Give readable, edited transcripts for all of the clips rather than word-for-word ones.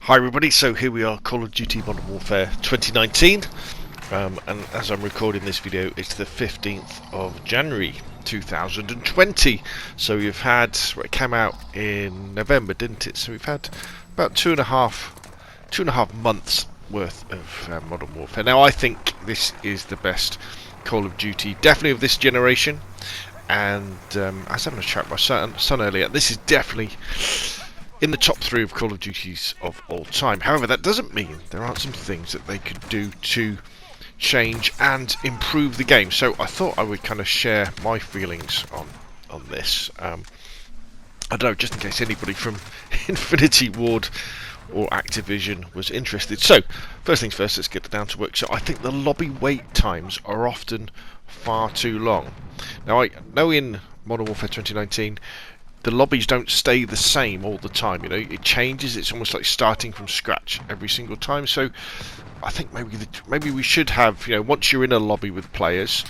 Hi everybody, so here we are, Call of Duty Modern Warfare 2019, and as I'm recording this video, it's the 15th of January 2020, so we've had, well, it came out in November, didn't it? So we've had about two and a half months worth of Modern Warfare. Now I think this is the best Call of Duty, definitely of this generation, and I was having a chat with my son earlier, this is definitely in the top 3 of Call of Duties of all time. However, that doesn't mean there aren't some things that they could do to change and improve the game. So I thought I would kind of share my feelings on this. I don't know, just in case anybody from Infinity Ward or Activision was interested. So, first things first, let's get down to work. So I think the lobby wait times are often far too long. Now I know in Modern Warfare 2019, the lobbies don't stay the same all the time, you know, it changes, it's almost like starting from scratch every single time. So I think maybe we should have, you know, once you're in a lobby with players,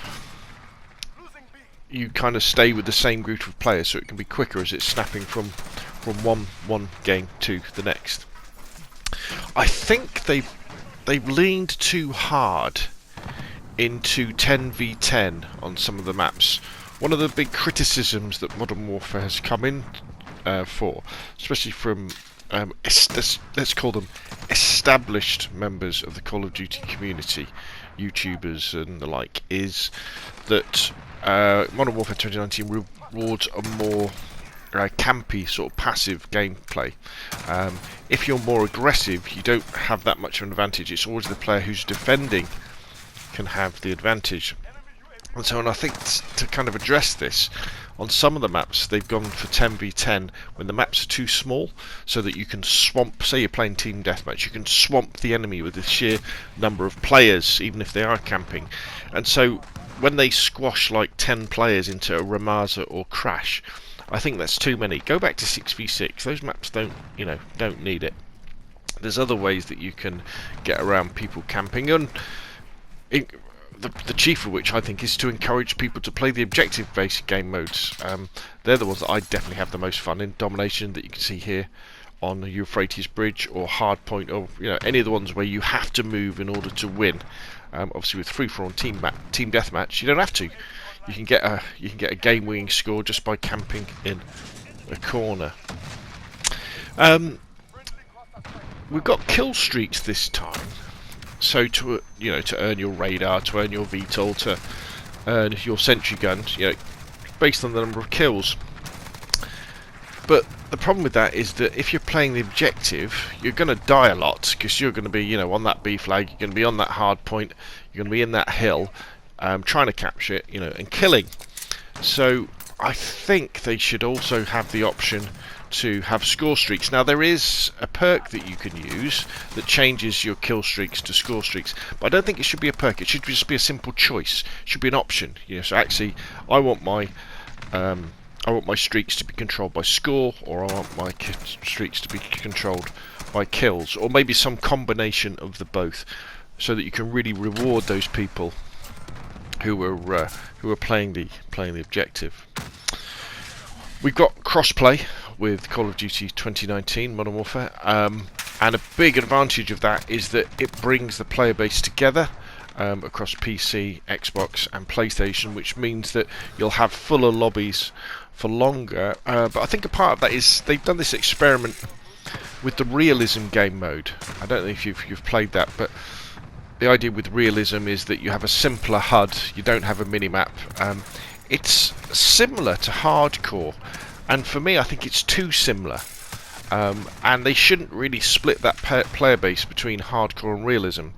you kind of stay with the same group of players so it can be quicker as it's snapping from one game to the next. I think they've leaned too hard into 10v10 on some of the maps. One of the big criticisms that Modern Warfare has come in for, especially from let's call them established members of the Call of Duty community, YouTubers and the like, is that Modern Warfare 2019 rewards a more campy, sort of passive gameplay. If you're more aggressive, you don't have that much of an advantage. It's always the player who's defending can have the advantage. And so, I think to kind of address this, on some of the maps they've gone for 10v10 when the maps are too small, so that you can swamp, say you're playing team deathmatch, you can swamp the enemy with the sheer number of players, even if they are camping. And so when they squash like 10 players into a Ramaza or Crash, I think that's too many. Go back to 6v6. Those maps don't need it. There's other ways that you can get around people camping, and the chief of which I think is to encourage people to play the objective-based game modes. They're the ones that I definitely have the most fun in. Domination, that you can see here on the Euphrates Bridge, or Hardpoint, or any of the ones where you have to move in order to win. Obviously, with free-for-all team deathmatch, you don't have to. You can get a game-winning score just by camping in a corner. We've got kill streaks this time. So to earn your radar, to earn your VTOL, to earn your sentry guns, based on the number of kills. But the problem with that is that if you're playing the objective, you're going to die a lot, because you're going to be, on that B flag, you're going to be on that hard point, you're going to be in that hill, trying to capture it, and killing. So I think they should also have the option to have score streaks. Now there is a perk that you can use that changes your kill streaks to score streaks, but I don't think it should be a perk. It should just be a simple choice. It should be an option. So actually, I want my streaks to be controlled by score, or I want my streaks to be controlled by kills, or maybe some combination of the both, so that you can really reward those people who are playing the objective. We've got crossplay with Call of Duty 2019 Modern Warfare, and a big advantage of that is that it brings the player base together across PC, Xbox and PlayStation, which means that you'll have fuller lobbies for longer. But I think a part of that is they've done this experiment with the realism game mode. I don't know if you've played that, but the idea with realism is that you have a simpler HUD, you don't have a minimap. It's similar to hardcore, and for me I think it's too similar, and they shouldn't really split that player base between hardcore and realism.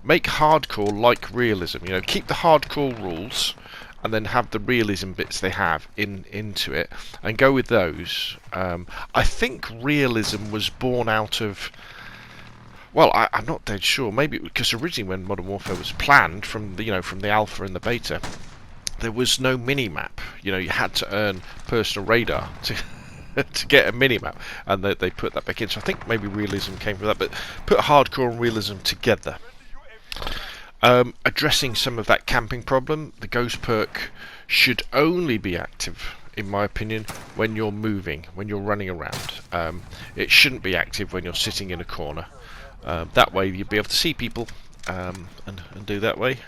Make hardcore like realism, keep the hardcore rules and then have the realism bits they have into it, and go with those. I think realism was born out of, well, I'm not dead sure, maybe because originally when Modern Warfare was planned, from the alpha and the beta, there was no mini-map. You had to earn personal radar to get a mini-map, and they put that back in. So I think maybe realism came from that, but put hardcore and realism together. Addressing some of that camping problem, the Ghost perk should only be active in my opinion, when you're moving, when you're running around. It shouldn't be active when you're sitting in a corner. That way you'll be able to see people and do that way.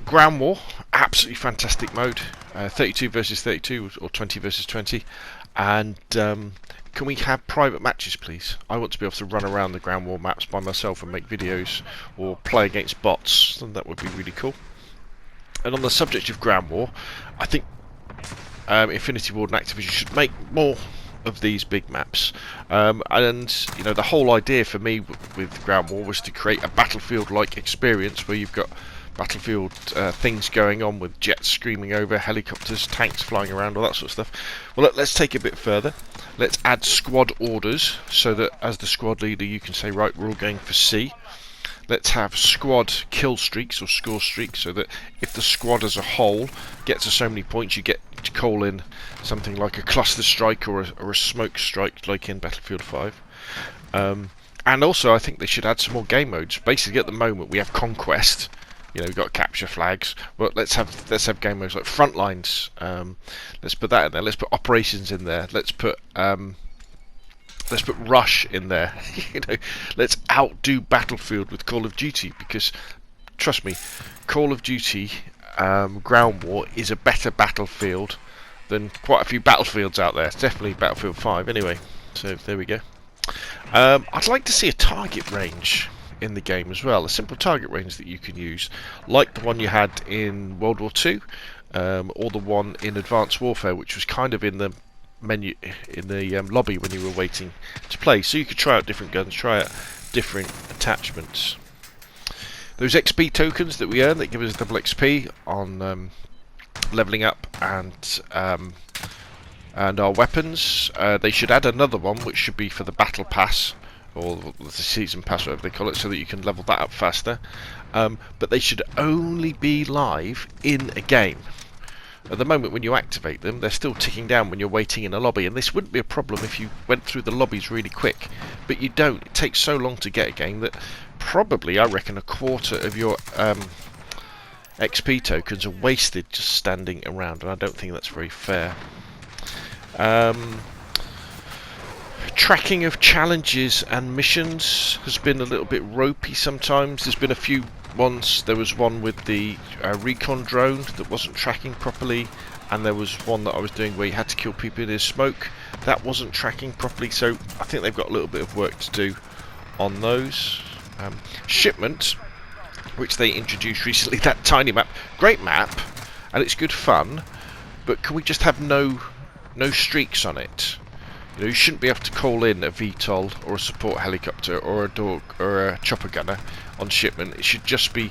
Ground War, absolutely fantastic mode. 32 versus 32 or 20 versus 20. And can we have private matches, please? I want to be able to run around the Ground War maps by myself and make videos or play against bots, and that would be really cool. And on the subject of Ground War, I think Infinity Ward and Activision should make more of these big maps. And you know, the whole idea for me with Ground War was to create a Battlefield-like experience where you've got Battlefield things going on with jets screaming over, helicopters, tanks flying around, all that sort of stuff. Well, let's take it a bit further. Let's add squad orders so that as the squad leader you can say, right, we're all going for C. Let's have squad kill streaks or score streaks so that if the squad as a whole gets to so many points, you get to call in something like a cluster strike or a smoke strike like in Battlefield 5. And also I think they should add some more game modes. Basically at the moment we have Conquest. You know, we've got capture flags, but let's have game modes like Frontlines. Let's put that in there. Let's put Operations in there. Let's put Rush in there. You know, let's outdo Battlefield with Call of Duty, because trust me, Call of Duty Ground War is a better Battlefield than quite a few Battlefields out there. It's definitely Battlefield 5 anyway. So there we go. I'd like to see a target range in the game as well, a simple target range that you can use, like the one you had in World War II, or the one in Advanced Warfare, which was kind of in the menu in the lobby when you were waiting to play, so you could try out different guns, try out different attachments. Those XP tokens that we earn that give us double XP on leveling up and our weapons, they should add another one which should be for the battle pass or the season pass, whatever they call it, so that you can level that up faster. But they should only be live in a game. At the moment when you activate them, they're still ticking down when you're waiting in a lobby, and this wouldn't be a problem if you went through the lobbies really quick, but you don't. It takes so long to get a game that probably, I reckon, a quarter of your XP tokens are wasted just standing around, and I don't think that's very fair. Tracking of challenges and missions has been a little bit ropey sometimes. There's been a few ones. There was one with the recon drone that wasn't tracking properly, and there was one that I was doing where you had to kill people in his smoke. That wasn't tracking properly, so I think they've got a little bit of work to do on those. Shipment, which they introduced recently, that tiny map, great map, and it's good fun, but can we just have no streaks on it? You know, you shouldn't be able to call in a VTOL or a support helicopter or a dog or a chopper gunner on shipment. It should just be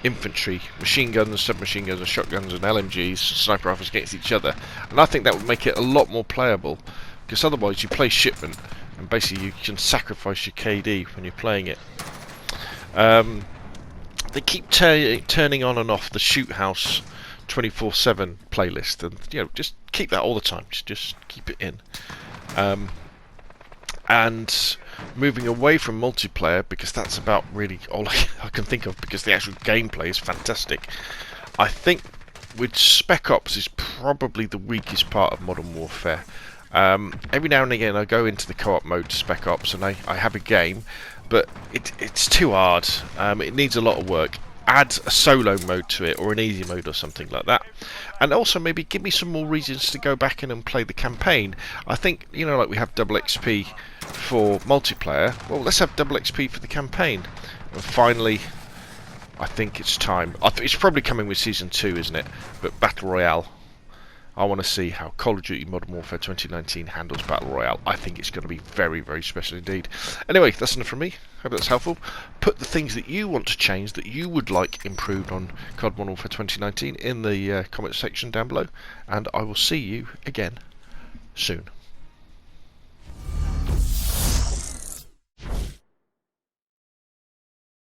infantry, machine guns, submachine guns, and shotguns and LMGs, sniper rifles against each other. And I think that would make it a lot more playable, because otherwise you play shipment and basically you can sacrifice your KD when you're playing it. They keep turning on and off the Shoot House 24/7 playlist, and you know, just keep that all the time. Just keep it in. And moving away from multiplayer, because that's about really all I can think of, because the actual gameplay is fantastic. I think with Spec Ops is probably the weakest part of Modern Warfare. Every now and again I go into the co-op mode to Spec Ops and I have a game, but it's too hard. It needs a lot of work. Add a solo mode to it, or an easy mode or something like that, and also maybe give me some more reasons to go back in and play the campaign. I think, you know, like we have double XP for multiplayer, well, let's have double XP for the campaign. And finally, I think it's time. It's probably coming with Season 2, isn't it? But Battle Royale, I want to see how Call of Duty Modern Warfare 2019 handles Battle Royale. I think it's going to be very, very special indeed. Anyway, that's enough from me. Hope that's helpful. Put the things that you want to change, that you would like improved on COD Modern Warfare 2019 in the comment section down below, and I will see you again soon.